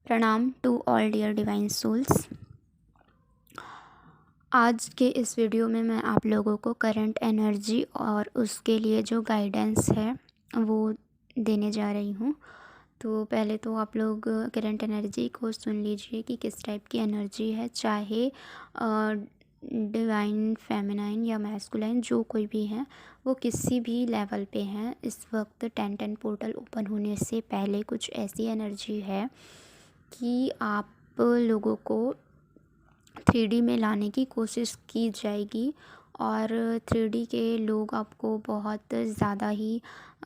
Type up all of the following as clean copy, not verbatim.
प्रणाम to all dear divine souls. आज के इस वीडियो में मैं आप लोगों को करंट एनर्जी और उसके लिए जो गाइडेंस है वो देने जा रही हूँ। तो पहले तो आप लोग करंट एनर्जी को सुन लीजिए कि किस टाइप की एनर्जी है, चाहे डिवाइन फेमिनाइन या मैस्कुलाइन जो कोई भी है वो किसी भी लेवल पे हैं। इस वक्त 10-10 पोर्टल ओपन होने से पहले कुछ ऐसी एनर्जी है कि आप लोगों को 3D में लाने की कोशिश की जाएगी और 3D के लोग आपको बहुत ज़्यादा ही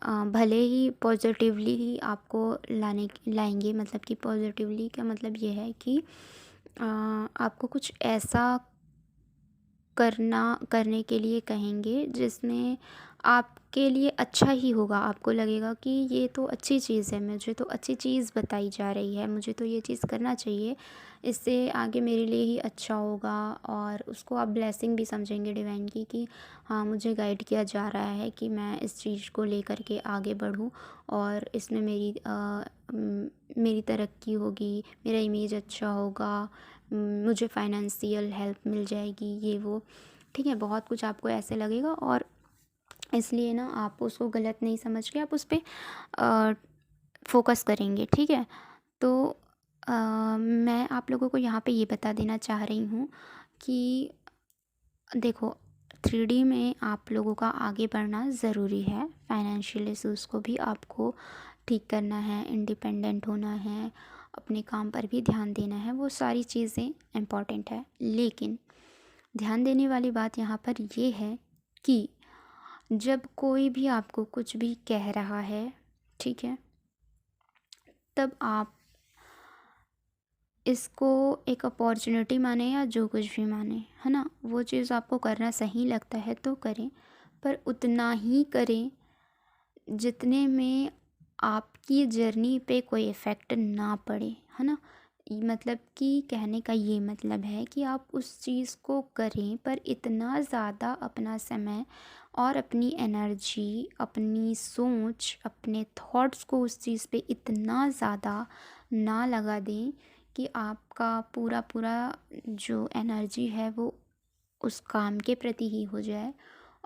भले ही पॉजिटिवली ही आपको लाएंगे। मतलब कि पॉजिटिवली का मतलब ये है कि आपको कुछ ऐसा करने के लिए कहेंगे जिसमें आपके लिए अच्छा ही होगा। आपको लगेगा कि ये तो अच्छी चीज़ है, मुझे तो अच्छी चीज़ बताई जा रही है, मुझे तो ये चीज़ करना चाहिए, इससे आगे मेरे लिए ही अच्छा होगा। और उसको आप ब्लेसिंग भी समझेंगे डिवाइन की कि हाँ, मुझे गाइड किया जा रहा है कि मैं इस चीज़ को लेकर के आगे बढ़ूँ और इसमें मेरी तरक्की होगी, मेरा इमेज अच्छा होगा, मुझे फाइनेंशियल हेल्प मिल जाएगी, ये वो। ठीक है, बहुत कुछ आपको ऐसे लगेगा और इसलिए ना आप उसको गलत नहीं समझ के आप उस पर फोकस करेंगे। ठीक है, तो मैं आप लोगों को यहाँ पे ये बता देना चाह रही हूँ कि देखो, 3D में आप लोगों का आगे बढ़ना ज़रूरी है। फाइनेंशियल इश्यूज़ को भी आपको ठीक करना है, इंडिपेंडेंट होना है, अपने काम पर भी ध्यान देना है, वो सारी चीज़ें इम्पॉर्टेंट है। लेकिन ध्यान देने वाली बात यहाँ पर ये है कि जब कोई भी आपको कुछ भी कह रहा है, ठीक है, तब आप इसको एक अपॉर्चुनिटी माने या जो कुछ भी माने, है ना, वो चीज़ आपको करना सही लगता है तो करें, पर उतना ही करें जितने में आपकी जर्नी पे कोई इफ़ेक्ट ना पड़े, है ना। मतलब कि कहने का ये मतलब है कि आप उस चीज़ को करें पर इतना ज़्यादा अपना समय और अपनी एनर्जी, अपनी सोच, अपने थॉट्स को उस चीज़ पे इतना ज़्यादा ना लगा दें कि आपका पूरा पूरा जो एनर्जी है वो उस काम के प्रति ही हो जाए।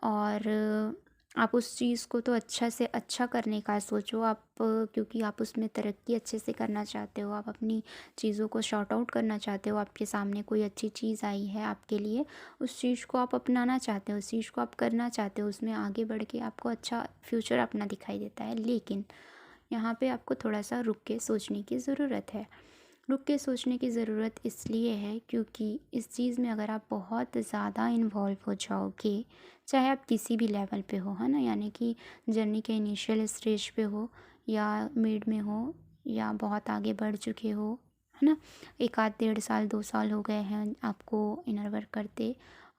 और आप उस चीज़ को तो अच्छा से अच्छा करने का सोचो आप, क्योंकि आप उसमें तरक्की अच्छे से करना चाहते हो, आप अपनी चीज़ों को शॉर्ट आउट करना चाहते हो, आपके सामने कोई अच्छी चीज़ आई है आपके लिए, उस चीज़ को आप अपनाना चाहते हो, उस चीज़ को आप करना चाहते हो, उसमें आगे बढ़ के आपको अच्छा फ्यूचर अपना दिखाई देता है। लेकिन यहाँ पे आपको थोड़ा सा रुक के सोचने की ज़रूरत है। रुक के सोचने की ज़रूरत इसलिए है क्योंकि इस चीज़ में अगर आप बहुत ज़्यादा इन्वॉल्व हो जाओगे, चाहे आप किसी भी लेवल पे हो, है ना, यानी कि जर्नी के इनिशियल स्टेज पे हो या मिड में हो या बहुत आगे बढ़ चुके हो, है ना, 1 आध 1.5 साल 2 साल हो गए हैं आपको इनर वर्क करते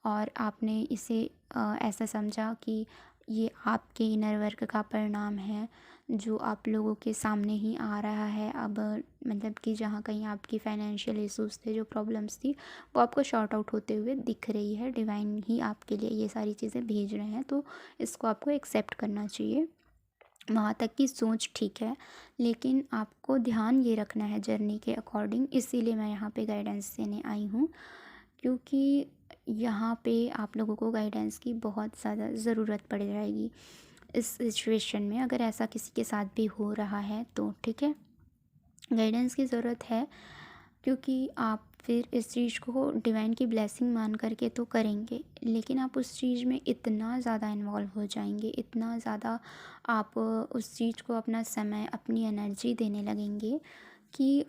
और आपने इसे ऐसा समझा कि ये आपके इनर वर्क का परिणाम है जो आप लोगों के सामने ही आ रहा है। अब मतलब कि जहाँ कहीं आपकी फाइनेंशियल इश्यूज़ थे, जो प्रॉब्लम्स थी, वो आपको शॉर्ट आउट होते हुए दिख रही है। डिवाइन ही आपके लिए ये सारी चीज़ें भेज रहे हैं, तो इसको आपको एक्सेप्ट करना चाहिए। वहाँ तक की सोच ठीक है, लेकिन आपको ध्यान ये रखना है जर्नी के अकॉर्डिंग। इसीलिए मैं यहाँ पे गाइडेंस देने आई हूँ, क्योंकि यहाँ पे आप लोगों को गाइडेंस की बहुत ज़्यादा ज़रूरत पड़ जाएगी इस सिचुएशन में, अगर ऐसा किसी के साथ भी हो रहा है तो। ठीक है, गाइडेंस की ज़रूरत है क्योंकि आप फिर इस चीज़ को डिवाइन की ब्लेसिंग मान करके तो करेंगे, लेकिन आप उस चीज़ में इतना ज़्यादा इन्वॉल्व हो जाएंगे, इतना ज़्यादा आप उस चीज़ को अपना समय, अपनी एनर्जी देने लगेंगे कि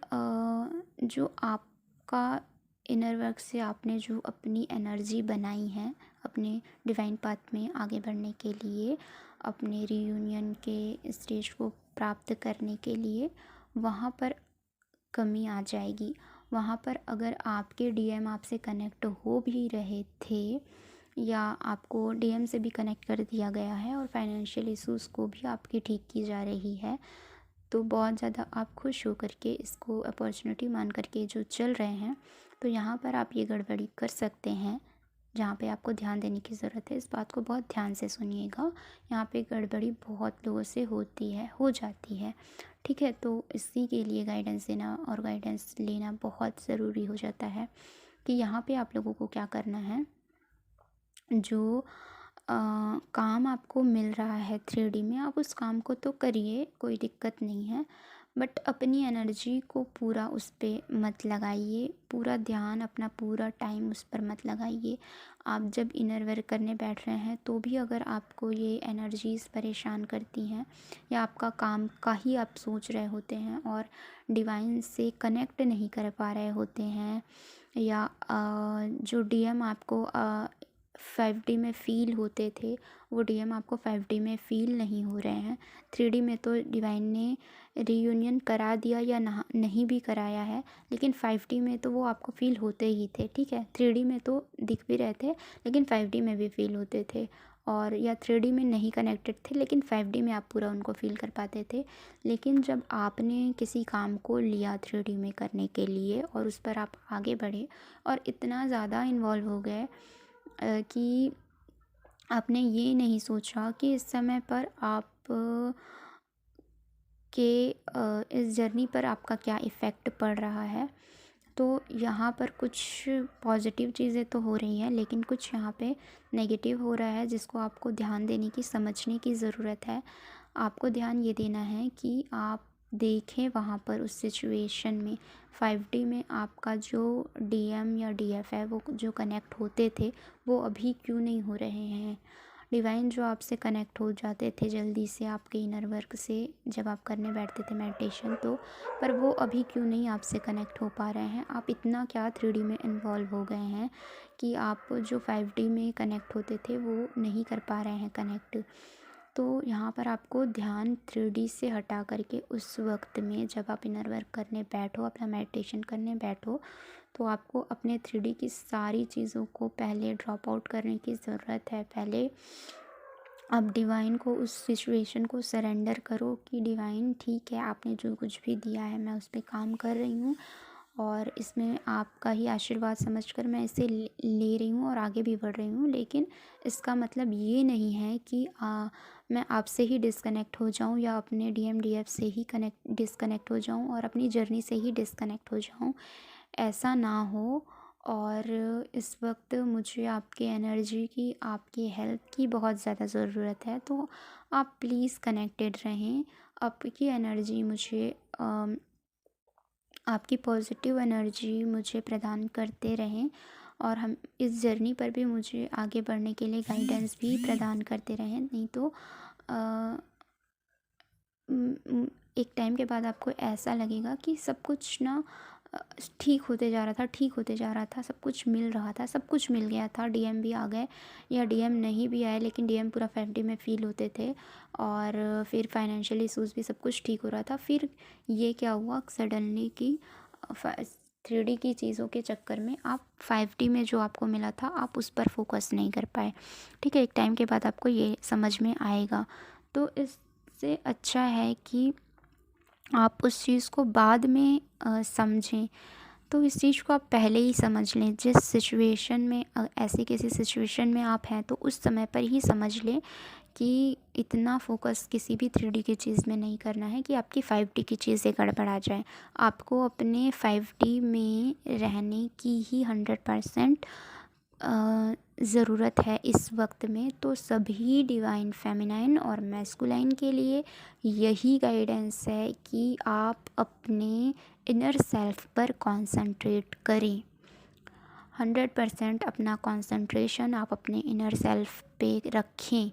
जो आपका इनर वर्क से आपने जो अपनी एनर्जी बनाई है अपने डिवाइन पाथ में आगे बढ़ने के लिए, अपने रीयूनियन के स्टेज को प्राप्त करने के लिए, वहाँ पर कमी आ जाएगी। वहाँ पर अगर आपके डीएम आपसे कनेक्ट हो भी रहे थे या आपको डीएम से भी कनेक्ट कर दिया गया है और फाइनेंशियल इश्यूज़ को भी आपकी ठीक की जा रही है, तो बहुत ज़्यादा आप खुश हो करके इसको अपॉर्चुनिटी मान करके जो चल रहे हैं, तो यहाँ पर आप ये गड़बड़ी कर सकते हैं। जहाँ पे आपको ध्यान देने की ज़रूरत है। इस बात को बहुत ध्यान से सुनिएगा। यहाँ पे गड़बड़ी बहुत लोगों से होती है, हो जाती है, ठीक है। तो इसी के लिए गाइडेंस देना और गाइडेंस लेना बहुत ज़रूरी हो जाता है कि यहाँ पे आप लोगों को क्या करना है। जो काम आपको मिल रहा है 3D में, आप उस काम को तो करिए, कोई दिक्कत नहीं है, बट अपनी एनर्जी को पूरा उस पे मत लगाइए, पूरा ध्यान अपना पूरा टाइम उस पर मत लगाइए। आप जब इनर वर्क करने बैठ रहे हैं तो भी अगर आपको ये एनर्जीज़ परेशान करती हैं या आपका काम का ही आप सोच रहे होते हैं और डिवाइन से कनेक्ट नहीं कर पा रहे होते हैं, या जो डीएम आपको 5D में फ़ील होते थे वो डीएम आपको 5D में फ़ील नहीं हो रहे हैं। 3D में तो डिवाइन ने रीयूनियन करा दिया या नहीं भी कराया है, लेकिन 5D में तो वो आपको फ़ील होते ही थे, ठीक है। 3D में तो दिख भी रहे थे लेकिन 5D में भी फ़ील होते थे, और या 3D में नहीं कनेक्टेड थे लेकिन 5D में आप पूरा उनको फ़ील कर पाते थे। लेकिन जब आपने किसी काम को लिया 3D में करने के लिए और उस पर आप आगे बढ़े और इतना ज़्यादा इन्वॉल्व हो गए कि आपने ये नहीं सोचा कि इस समय पर आप के इस जर्नी पर आपका क्या इफ़ेक्ट पड़ रहा है। तो यहाँ पर कुछ पॉजिटिव चीज़ें तो हो रही हैं लेकिन कुछ यहाँ पे नेगेटिव हो रहा है, जिसको आपको ध्यान देने की, समझने की ज़रूरत है। आपको ध्यान ये देना है कि आप देखें वहाँ पर उस सिचुएशन में 5D में आपका जो डीएम या डीएफ है वो जो कनेक्ट होते थे वो अभी क्यों नहीं हो रहे हैं। डिवाइन जो आपसे कनेक्ट हो जाते थे जल्दी से आपके इनर वर्क से जब आप करने बैठते थे मेडिटेशन, तो पर वो अभी क्यों नहीं आपसे कनेक्ट हो पा रहे हैं। आप इतना क्या 3D में इन्वॉल्व हो गए हैं कि आप जो 5D में कनेक्ट होते थे वो नहीं कर पा रहे हैं कनेक्ट। तो यहाँ पर आपको ध्यान 3D से हटा करके उस वक्त में जब आप इनर वर्क करने बैठो, अपना मेडिटेशन करने बैठो, तो आपको अपने 3D की सारी चीज़ों को पहले ड्रॉप आउट करने की ज़रूरत है। पहले आप डिवाइन को, उस सिचुएशन को सरेंडर करो कि डिवाइन ठीक है, आपने जो कुछ भी दिया है मैं उस पे काम कर रही हूँ और इसमें आपका ही आशीर्वाद समझकर मैं इसे ले रही हूँ और आगे भी बढ़ रही हूँ। लेकिन इसका मतलब ये नहीं है कि मैं आपसे ही डिस्कनेक्ट हो जाऊँ या अपने डीएफ से ही डिस्कनेक्ट हो जाऊँ और अपनी जर्नी से ही डिस्कनेक्ट हो जाऊँ, ऐसा ना हो। और इस वक्त मुझे आपकी एनर्जी की, आपकी हेल्प की बहुत ज़्यादा ज़रूरत है, तो आप प्लीज़ कनेक्टेड रहें। आपकी एनर्जी मुझे आपकी पॉजिटिव एनर्जी मुझे प्रदान करते रहें और हम इस जर्नी पर भी मुझे आगे बढ़ने के लिए गाइडेंस भी प्रदान करते रहें। नहीं तो एक टाइम के बाद आपको ऐसा लगेगा कि सब कुछ ना ठीक होते जा रहा था, ठीक होते जा रहा था, सब कुछ मिल रहा था, सब कुछ मिल गया था, डीएम भी आ गए या डीएम नहीं भी आए लेकिन डीएम पूरा 5D में फ़ील होते थे और फिर फाइनेंशियल इश्यूज़ भी सब कुछ ठीक हो रहा था। फिर ये क्या हुआ सडनली कि 3D की चीज़ों के चक्कर में आप 5D में जो आपको मिला था आप उस पर फोकस नहीं कर पाए, ठीक है। एक टाइम के बाद आपको ये समझ में आएगा। तो इससे अच्छा है कि आप उस चीज़ को बाद में समझें। तो इस चीज़ को आप पहले ही समझ लें। जिस सिचुएशन में ऐसी किसी सिचुएशन में आप हैं तो उस समय पर ही समझ लें कि इतना फोकस किसी भी 3D की चीज़ में नहीं करना है कि आपकी 5D की चीज़ें गड़बड़ा जाए। आपको अपने 5D में रहने की ही 100% ज़रूरत है इस वक्त में। तो सभी डिवाइन फेमिनाइन और मैस्कुलाइन के लिए यही गाइडेंस है कि आप अपने इनर सेल्फ पर कंसंट्रेट करें। 100% अपना कंसंट्रेशन आप अपने इनर सेल्फ पे रखें,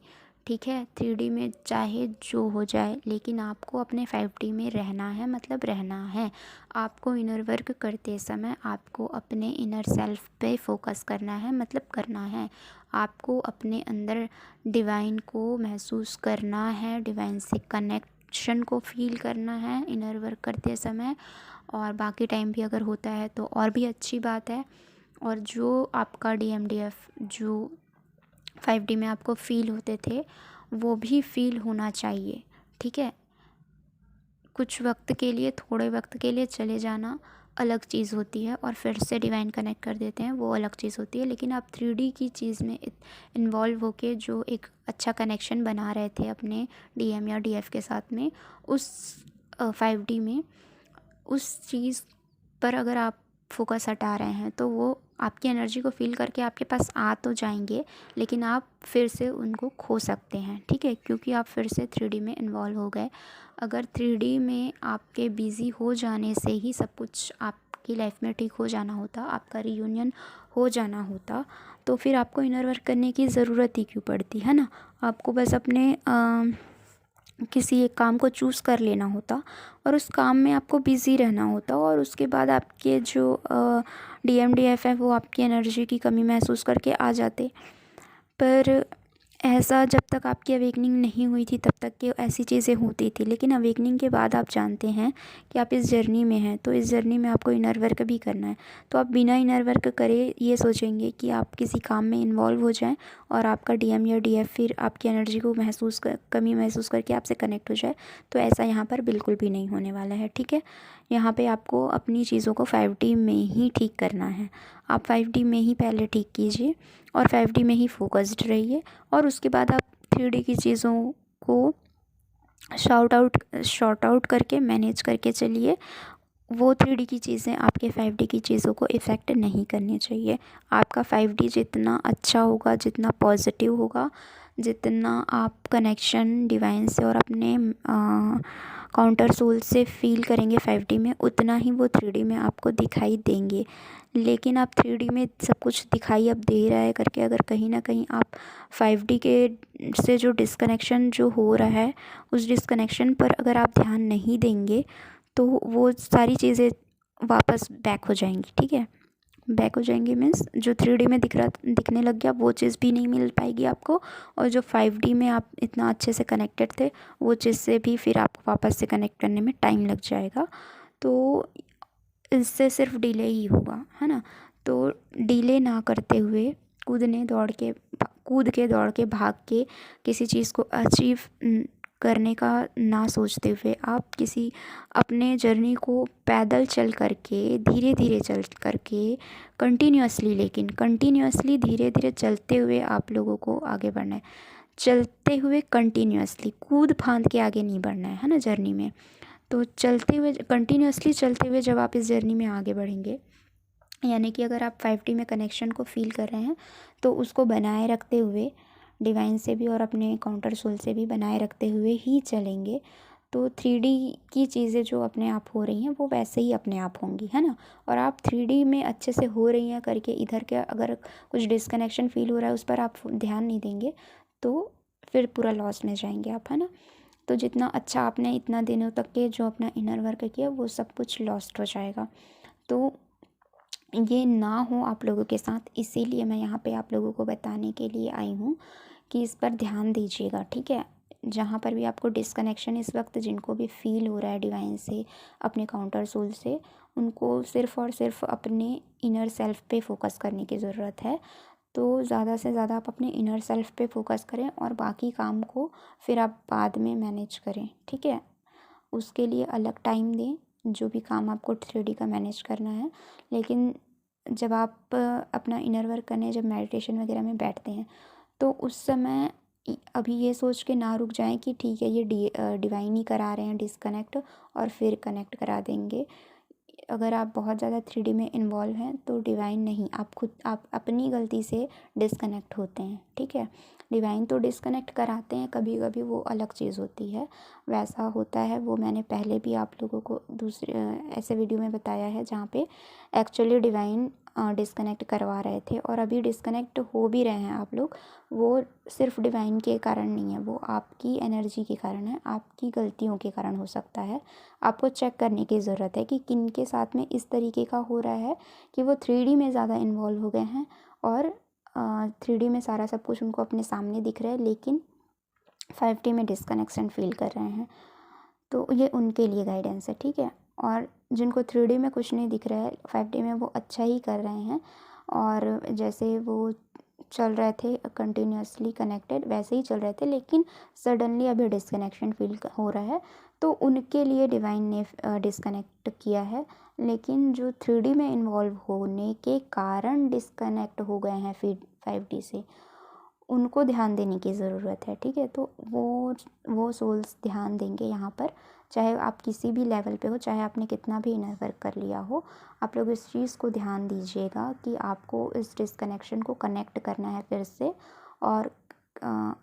ठीक है। 3D में चाहे जो हो जाए लेकिन आपको अपने 5D में रहना है, मतलब रहना है। आपको इनर वर्क करते समय आपको अपने इनर सेल्फ पे फोकस करना है, मतलब करना है। आपको अपने अंदर डिवाइन को महसूस करना है, डिवाइन से कनेक्शन को फील करना है इनर वर्क करते समय, और बाकी टाइम भी अगर होता है तो और भी अच्छी बात है। और जो आपका डीएफ जो 5D में आपको फ़ील होते थे वो भी फ़ील होना चाहिए, ठीक है। कुछ वक्त के लिए, थोड़े वक्त के लिए चले जाना, अलग चीज़ होती है, और फिर से डिवाइन कनेक्ट कर देते हैं, वो अलग चीज़ होती है। लेकिन आप 3D की चीज़ में इन्वॉल्व होके जो एक अच्छा कनेक्शन बना रहे थे अपने DM या DF के साथ में, उस 5D में उस चीज़ पर अगर आप फोकस हटा रहे हैं तो वो आपकी एनर्जी को फील करके आपके पास आ तो जाएंगे, लेकिन आप फिर से उनको खो सकते हैं, ठीक है, क्योंकि आप फिर से 3D में इन्वॉल्व हो गए। अगर 3D में आपके बिज़ी हो जाने से ही सब कुछ आपकी लाइफ में ठीक हो जाना होता, आपका रियूनियन हो जाना होता, तो फिर आपको इनर वर्क करने की ज़रूरत ही क्यों पड़ती है ना। आपको बस अपने किसी एक काम को चूज़ कर लेना होता और उस काम में आपको बिज़ी रहना होता, और उसके बाद आपके जो DMDF है वो आपकी एनर्जी की कमी महसूस करके आ जाते। पर ऐसा जब तक आपकी अवेकनिंग नहीं हुई थी तब तक के ऐसी चीज़ें होती थी, लेकिन अवेकनिंग के बाद आप जानते हैं कि आप इस जर्नी में हैं, तो इस जर्नी में आपको इनर वर्क भी करना है। तो आप बिना इनर वर्क करे ये सोचेंगे कि आप किसी काम में इन्वॉल्व हो जाएं और आपका DM या DF फिर आपकी एनर्जी को कमी महसूस करके आपसे कनेक्ट हो जाए, तो ऐसा यहाँ पर बिल्कुल भी नहीं होने वाला है, ठीक है। यहाँ पे आपको अपनी चीज़ों को 5D में ही ठीक करना है। आप 5D में ही पहले ठीक कीजिए और 5D में ही फोकस्ड रहिए, और उसके बाद आप 3D की चीज़ों को शॉर्ट आउट करके मैनेज करके चलिए। वो 3D की चीज़ें आपके 5D की चीज़ों को इफ़ेक्ट नहीं करनी चाहिए। आपका 5D जितना अच्छा होगा, जितना पॉजिटिव होगा, जितना आप कनेक्शन डिवाइन से और अपने काउंटर सोल से फील करेंगे 5D में, उतना ही वो 3D में आपको दिखाई देंगे। लेकिन आप 3D में सब कुछ दिखाई अब दे रहा है करके अगर कहीं ना कहीं आप 5D के से जो डिस्कनेक्शन जो हो रहा है, उस डिस्कनेक्शन पर अगर आप ध्यान नहीं देंगे तो वो सारी चीज़ें वापस बैक हो जाएंगी, ठीक है। बैक हो जाएंगी मीन्स जो 3D में दिखने लग गया वो चीज़ भी नहीं मिल पाएगी आपको, और जो 5D में आप इतना अच्छे से कनेक्टेड थे वो चीज़ से भी फिर आपको वापस से कनेक्ट करने में टाइम लग जाएगा। तो इससे सिर्फ डिले ही होगा, है ना। तो डिले ना करते हुए कूद के दौड़ के भाग के किसी चीज़ को अचीव करने का ना सोचते हुए आप किसी अपने जर्नी को पैदल चल करके, धीरे धीरे चल करके, कंटिन्यूअसली धीरे धीरे चलते हुए आप लोगों को आगे बढ़ना है। चलते हुए कंटिन्यूअसली, कूद फांद के आगे नहीं बढ़ना है ना जर्नी में। तो चलते हुए कंटिन्यूअसली चलते हुए जब आप इस जर्नी में आगे बढ़ेंगे, यानी कि अगर आप 5D में कनेक्शन को फील कर रहे हैं तो उसको बनाए रखते हुए डिवाइन से भी और अपने काउंटर सोल से भी बनाए रखते हुए ही चलेंगे, तो 3D की चीज़ें जो अपने आप हो रही हैं वो वैसे ही अपने आप होंगी, है ना। और आप 3D में अच्छे से हो रही हैं करके इधर के अगर कुछ डिस्कनेक्शन फील हो रहा है उस पर आप ध्यान नहीं देंगे तो फिर पूरा लॉस में जाएंगे आप, है ना। तो जितना अच्छा आपने इतना दिनों तक के जो अपना इनर वर्क किया वो सब कुछ लॉस्ट हो जाएगा। तो ये ना हो आप लोगों के साथ, इसीलिए मैं यहाँ पे आप लोगों को बताने के लिए आई हूँ कि इस पर ध्यान दीजिएगा, ठीक है। जहाँ पर भी आपको डिस्कनेक्शन इस वक्त जिनको भी फील हो रहा है डिवाइन से, अपने काउंटर सोल से, उनको सिर्फ़ और सिर्फ अपने इनर सेल्फ पे फोकस करने की ज़रूरत है। तो ज़्यादा से ज़्यादा आप अपने इनर सेल्फ पे फोकस करें और बाकी काम को फिर आप बाद में मैनेज करें, ठीक है। उसके लिए अलग टाइम दें जो भी काम आपको 3D का मैनेज करना है। लेकिन जब आप अपना इनर वर्क करने, जब मेडिटेशन वगैरह में बैठते हैं तो उस समय अभी ये सोच के ना रुक जाएं कि ठीक है ये डिवाइन ही करा रहे हैं डिस्कनेक्ट और फिर कनेक्ट करा देंगे। अगर आप बहुत ज़्यादा 3D में इन्वॉल्व हैं तो डिवाइन नहीं, आप अपनी गलती से डिस्कनेक्ट होते हैं, ठीक है। डिवाइन तो डिस्कनेक्ट कराते हैं कभी कभी, वो अलग चीज़ होती है, वैसा होता है वो मैंने पहले भी आप लोगों को दूसरे ऐसे वीडियो में बताया है जहाँ पे एक्चुअली डिवाइन डिस्कनेक्ट करवा रहे थे, और अभी डिस्कनेक्ट हो भी रहे हैं आप लोग। वो सिर्फ डिवाइन के कारण नहीं है, वो आपकी एनर्जी के कारण है, आपकी गलतियों के कारण हो सकता है। आपको चेक करने की ज़रूरत है कि किन के साथ में इस तरीके का हो रहा है कि वो 3D में ज़्यादा इन्वॉल्व हो गए हैं और 3D में सारा सब कुछ उनको अपने सामने दिख रहा है, लेकिन 5D में डिस्कनेक्शन फील कर रहे हैं। तो ये उनके लिए गाइडेंस है, ठीक है। और जिनको 3D में कुछ नहीं दिख रहा है, 5D में वो अच्छा ही कर रहे हैं, और जैसे वो चल रहे थे कंटिन्यूअसली कनेक्टेड वैसे ही चल रहे थे, लेकिन सडनली अभी डिस्कनेक्शन फील हो रहा है। तो उनके लिए डिवाइन ने डिस्कनेक्ट किया है। लेकिन जो 3D में इन्वॉल्व होने के कारण डिस्कनेक्ट हो गए हैं फिर 5D से, उनको ध्यान देने की ज़रूरत है, ठीक है। तो वो सोल्स ध्यान देंगे यहाँ पर, चाहे आप किसी भी लेवल पे हो, चाहे आपने कितना भी इनर वर्क कर लिया हो, आप लोग इस चीज़ को ध्यान दीजिएगा कि आपको इस डिस्कनेक्शन को कनेक्ट करना है फिर से, और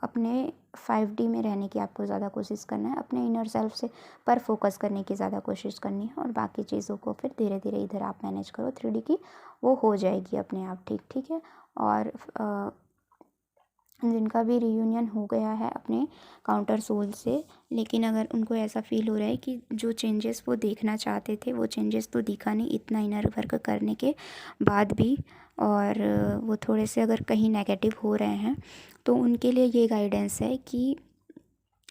अपने 5D में रहने की आपको ज़्यादा कोशिश करना है, अपने इनर सेल्फ से पर फोकस करने की ज़्यादा कोशिश करनी है, और बाकी चीज़ों को फिर धीरे धीरे इधर आप मैनेज करो 3D की, वो हो जाएगी अपने आप ठीक, ठीक है। और जिनका भी रियूनियन हो गया है अपने काउंटर सोल से, लेकिन अगर उनको ऐसा फील हो रहा है कि जो चेंजेस वो देखना चाहते थे वो चेंजेस तो दिखा नहीं इतना इनर वर्क करने के बाद भी, और वो थोड़े से अगर कहीं नेगेटिव हो रहे हैं, तो उनके लिए ये गाइडेंस है कि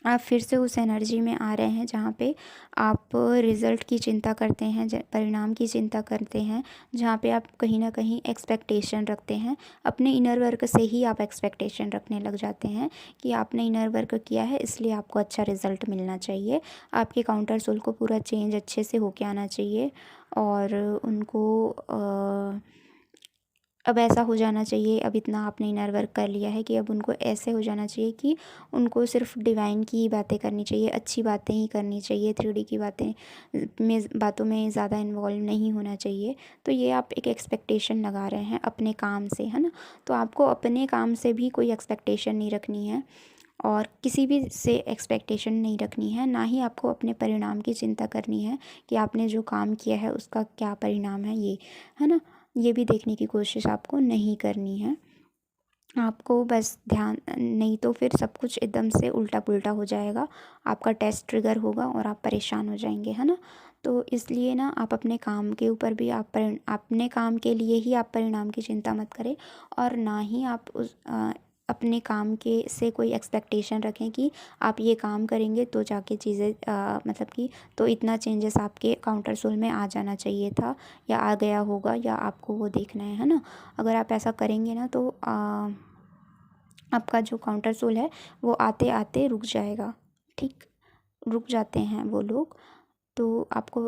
आप फिर से उस एनर्जी में आ रहे हैं जहाँ पे आप रिज़ल्ट की चिंता करते हैं, परिणाम की चिंता करते हैं, जहाँ पे आप कहीं ना कहीं एक्सपेक्टेशन रखते हैं। अपने इनर वर्क से ही आप एक्सपेक्टेशन रखने लग जाते हैं कि आपने इनर वर्क किया है इसलिए आपको अच्छा रिज़ल्ट मिलना चाहिए, आपके काउंटर सोल को पूरा चेंज अच्छे से होके आना चाहिए, और उनको अब ऐसा हो जाना चाहिए, अब इतना आपने इनर वर्क कर लिया है कि अब उनको ऐसे हो जाना चाहिए कि उनको सिर्फ डिवाइन की ही बातें करनी चाहिए, अच्छी बातें ही करनी चाहिए, 3D की बातों में ज़्यादा इन्वॉल्व नहीं होना चाहिए। तो ये आप एक एक्सपेक्टेशन लगा रहे हैं अपने काम से, है ना। तो आपको अपने काम से भी कोई एक्सपेक्टेशन नहीं रखनी है, और किसी भी से एक्सपेक्टेशन नहीं रखनी है, ना ही आपको अपने परिणाम की चिंता करनी है कि आपने जो काम किया है उसका क्या परिणाम है, ये है ना, ये भी देखने की कोशिश आपको नहीं करनी है। आपको बस ध्यान, नहीं तो फिर सब कुछ एकदम से उल्टा पुल्टा हो जाएगा, आपका टेस्ट ट्रिगर होगा और आप परेशान हो जाएंगे, है ना। तो इसलिए ना आप अपने काम के ऊपर भी अपने काम के लिए ही आप परिणाम की चिंता मत करें, और ना ही आप अपने काम के से कोई एक्सपेक्टेशन रखें कि आप ये काम करेंगे तो जाके चीज़ें मतलब कि तो इतना चेंजेस आपके काउंटर सोल में आ जाना चाहिए था, या आ गया होगा, या आपको वो देखना है ना। अगर आप ऐसा करेंगे ना तो आपका जो काउंटर सोल है वो आते आते रुक जाएगा, ठीक, रुक जाते हैं वो लोग। तो आपको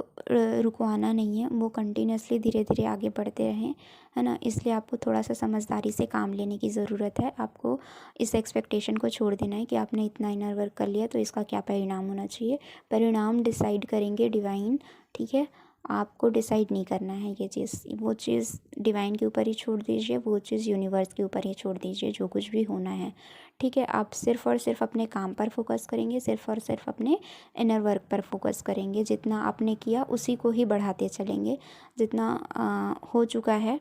रुकवाना नहीं है, वो कंटिन्यूसली धीरे धीरे आगे बढ़ते रहें, है ना। इसलिए आपको थोड़ा सा समझदारी से काम लेने की ज़रूरत है। आपको इस एक्सपेक्टेशन को छोड़ देना है कि आपने इतना इनर वर्क कर लिया तो इसका क्या परिणाम होना चाहिए। परिणाम डिसाइड करेंगे डिवाइन, ठीक है। आपको डिसाइड नहीं करना है ये चीज़, वो चीज़ डिवाइन के ऊपर ही छोड़ दीजिए, वो चीज़ यूनिवर्स के ऊपर ही छोड़ दीजिए, जो कुछ भी होना है, ठीक है। आप सिर्फ़ और सिर्फ अपने काम पर फोकस करेंगे, सिर्फ़ और सिर्फ अपने इनर वर्क पर फोकस करेंगे, जितना आपने किया उसी को ही बढ़ाते चलेंगे, जितना हो चुका है,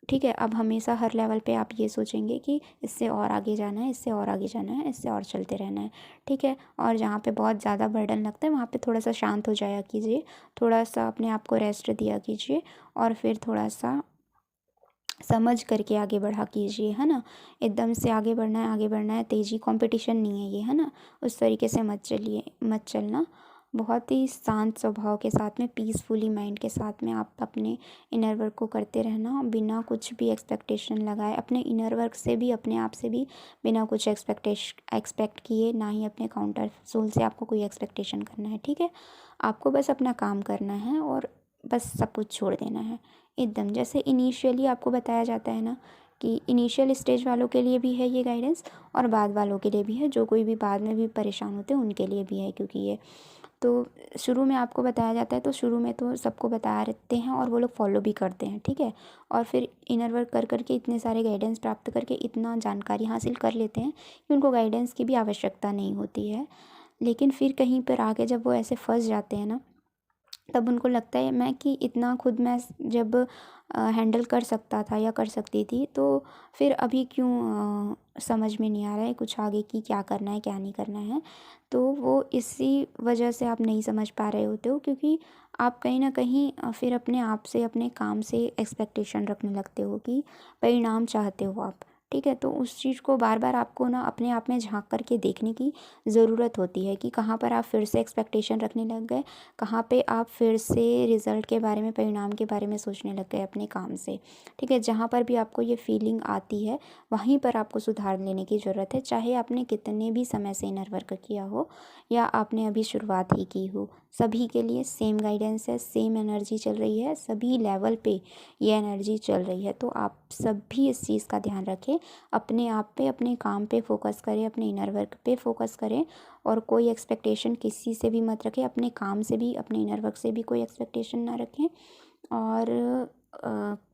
ठीक है। अब हमेशा हर लेवल पे आप ये सोचेंगे कि इससे और आगे जाना है, इससे और आगे जाना है, इससे और चलते रहना है, ठीक है। और जहाँ पे बहुत ज़्यादा बर्डन लगता है वहाँ पे थोड़ा सा शांत हो जाया कीजिए, थोड़ा सा अपने आप को रेस्ट दिया कीजिए, और फिर थोड़ा सा समझ करके आगे बढ़ा कीजिए, है ना। एकदम से आगे बढ़ना है, आगे बढ़ना है, तेज़ी कंपटीशन नहीं है ये, है ना। उस तरीके से मत चलना। बहुत ही शांत स्वभाव के साथ में, पीसफुली माइंड के साथ में आप अपने इनर वर्क को करते रहना, बिना कुछ भी एक्सपेक्टेशन लगाए, अपने इनर वर्क से भी, अपने आप से भी बिना कुछ एक्सपेक्ट किए, ना ही अपने काउंटर सोल से आपको कोई एक्सपेक्टेशन करना है, ठीक है। आपको बस अपना काम करना है और बस सब कुछ छोड़ देना है एकदम। जैसे इनिशियली आपको बताया जाता है ना कि इनिशियल स्टेज वालों के लिए भी है ये गाइडेंस, और बाद वालों के लिए भी है, जो कोई भी बाद में भी परेशान होते हैं उनके लिए भी है, क्योंकि ये तो शुरू में आपको बताया जाता है, तो शुरू में तो सबको बता रहते हैं और वो लोग फॉलो भी करते हैं, ठीक है। और फिर इनर वर्क कर करके इतने सारे गाइडेंस प्राप्त करके इतना जानकारी हासिल कर लेते हैं कि उनको गाइडेंस की भी आवश्यकता नहीं होती है। लेकिन फिर कहीं पर आके जब वो ऐसे फंस जाते हैं ना, तब उनको लगता है मैं कि इतना खुद मैं जब हैंडल कर सकता था या कर सकती थी, तो फिर अभी क्यों समझ में नहीं आ रहा है कुछ आगे की क्या करना है क्या नहीं करना है। तो वो इसी वजह से आप नहीं समझ पा रहे होते हो, क्योंकि आप कहीं ना कहीं फिर अपने आप से, अपने काम से एक्सपेक्टेशन रखने लगते हो कि परिणाम चाहते हो आप, ठीक है। तो उस चीज़ को बार बार आपको ना अपने आप में झांक करके देखने की ज़रूरत होती है कि कहाँ पर आप फिर से एक्सपेक्टेशन रखने लग गए, कहाँ पे आप फिर से रिज़ल्ट के बारे में, परिणाम के बारे में सोचने लग गए अपने काम से। ठीक है, जहाँ पर भी आपको ये फीलिंग आती है वहीं पर आपको सुधार लेने की ज़रूरत है, चाहे आपने कितने भी समय से इनर वर्क किया हो या आपने अभी शुरुआत ही की हो। सभी के लिए सेम गाइडेंस है, सेम एनर्जी चल रही है, सभी लेवल पे ये एनर्जी चल रही है। तो आप सब भी इस चीज़ का ध्यान रखें, अपने आप पे, अपने काम पे फोकस करें, अपने इनर वर्क पे फोकस करें और कोई एक्सपेक्टेशन किसी से भी मत रखें, अपने काम से भी, अपने इनर वर्क से भी कोई एक्सपेक्टेशन ना रखें। और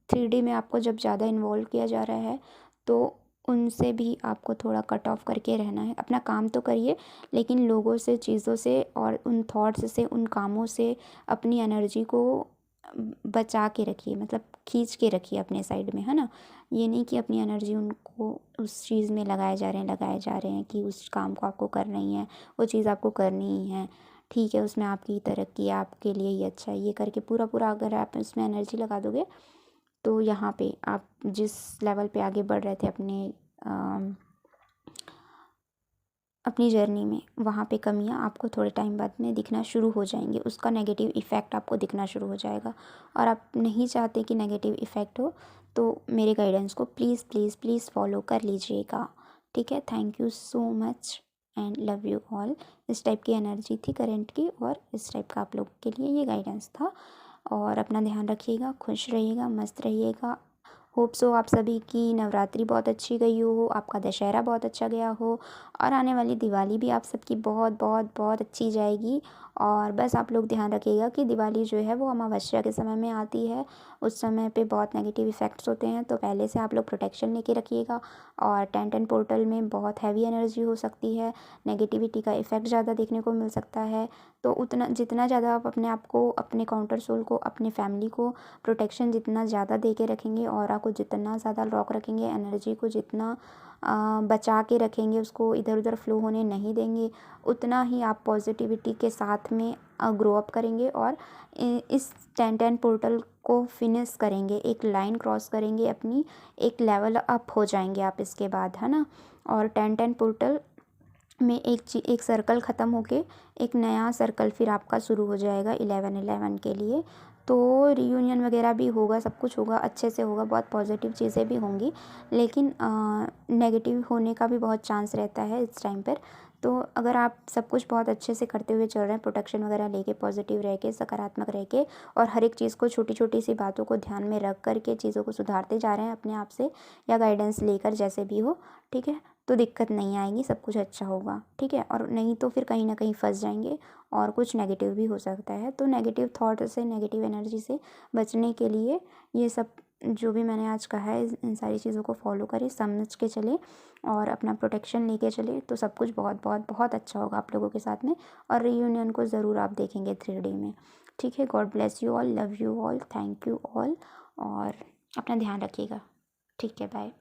3D में आपको जब ज़्यादा इन्वॉल्व किया जा रहा है तो उनसे भी आपको थोड़ा कट ऑफ करके रहना है। अपना काम तो करिए, लेकिन लोगों से, चीज़ों से और उन थॉट्स से, उन कामों से अपनी एनर्जी को बचा के रखिए, मतलब खींच के रखिए अपने साइड में, है ना। ये नहीं कि अपनी एनर्जी उनको उस चीज़ में लगाए जा रहे हैं कि उस काम को आपको करना ही है, वो चीज़ आपको करनी ही है। ठीक है, उसमें आपकी तरक्की है, आपके लिए ही अच्छा है, ये करके पूरा पूरा अगर आप उसमें एनर्जी लगा दोगे तो यहाँ पे आप जिस लेवल पे आगे बढ़ रहे थे अपनी जर्नी में, वहाँ पे कमियाँ आपको थोड़े टाइम बाद में दिखना शुरू हो जाएंगे, उसका नेगेटिव इफ़ेक्ट आपको दिखना शुरू हो जाएगा। और आप नहीं चाहते कि नेगेटिव इफ़ेक्ट हो तो मेरे गाइडेंस को प्लीज़ प्लीज़ प्लीज़ फॉलो कर लीजिएगा। ठीक है, thank you so much and love you all. इस टाइप की एनर्जी थी करंट की और इस टाइप का आप लोग के लिए ये गाइडेंस था। और अपना ध्यान रखिएगा, खुश रहिएगा, मस्त रहिएगा। होप सो आप सभी की नवरात्रि बहुत अच्छी गई हो, आपका दशहरा बहुत अच्छा गया हो और आने वाली दिवाली भी आप सबकी बहुत बहुत बहुत अच्छी जाएगी। और बस आप लोग ध्यान रखिएगा कि दिवाली जो है वो अमावस्या के समय में आती है, उस समय पे बहुत नेगेटिव इफ़ेक्ट्स होते हैं, तो पहले से आप लोग प्रोटेक्शन लेके रखिएगा। और 10-10 पोर्टल में बहुत हैवी एनर्जी हो सकती है, नेगेटिविटी का इफ़ेक्ट ज़्यादा देखने को मिल सकता है। तो उतना जितना ज़्यादा आप अपने आप को, अपने काउंटर सोल को, अपने फैमिली को प्रोटेक्शन जितना ज़्यादा दे के रखेंगे, ऑरा को जितना ज़्यादा लॉक रखेंगे, एनर्जी को जितना बचा के रखेंगे, उसको इधर उधर फ्लो होने नहीं देंगे, उतना ही आप पॉजिटिविटी के साथ में ग्रो अप करेंगे और इस 10-10 पोर्टल को फिनिश करेंगे, एक लाइन क्रॉस करेंगे अपनी, एक लेवल अप हो जाएंगे आप इसके बाद, है ना। और 10-10 पोर्टल में एक सर्कल ख़त्म होके एक नया सर्कल फिर आपका शुरू हो जाएगा 11-11 के लिए। तो रियूनियन वगैरह भी होगा, सब कुछ होगा, अच्छे से होगा, बहुत पॉजिटिव चीज़ें भी होंगी, लेकिन नेगेटिव होने का भी बहुत चांस रहता है इस टाइम पर। तो अगर आप सब कुछ बहुत अच्छे से करते हुए चल रहे हैं, प्रोटेक्शन वगैरह लेके, पॉजिटिव रह के, सकारात्मक रह के और हर एक चीज़ को, छोटी छोटी सी बातों को ध्यान में रख कर के चीज़ों को सुधारते जा रहे हैं अपने आप से या गाइडेंस लेकर, जैसे भी हो, ठीक है, तो दिक्कत नहीं आएगी, सब कुछ अच्छा होगा। ठीक है, और नहीं तो फिर कहीं ना कहीं फंस जाएंगे और कुछ नेगेटिव भी हो सकता है। तो नेगेटिव थॉट से, नेगेटिव एनर्जी से बचने के लिए ये सब जो भी मैंने आज कहा है, इन सारी चीज़ों को फॉलो करें, समझ के चले और अपना प्रोटेक्शन लेके चले, तो सब कुछ बहुत बहुत बहुत अच्छा होगा आप लोगों के साथ में। और रीयूनियन को ज़रूर आप देखेंगे 3D में। ठीक है, God bless you all, love you all, thank you all और अपना ध्यान रखिएगा। ठीक है, बाय।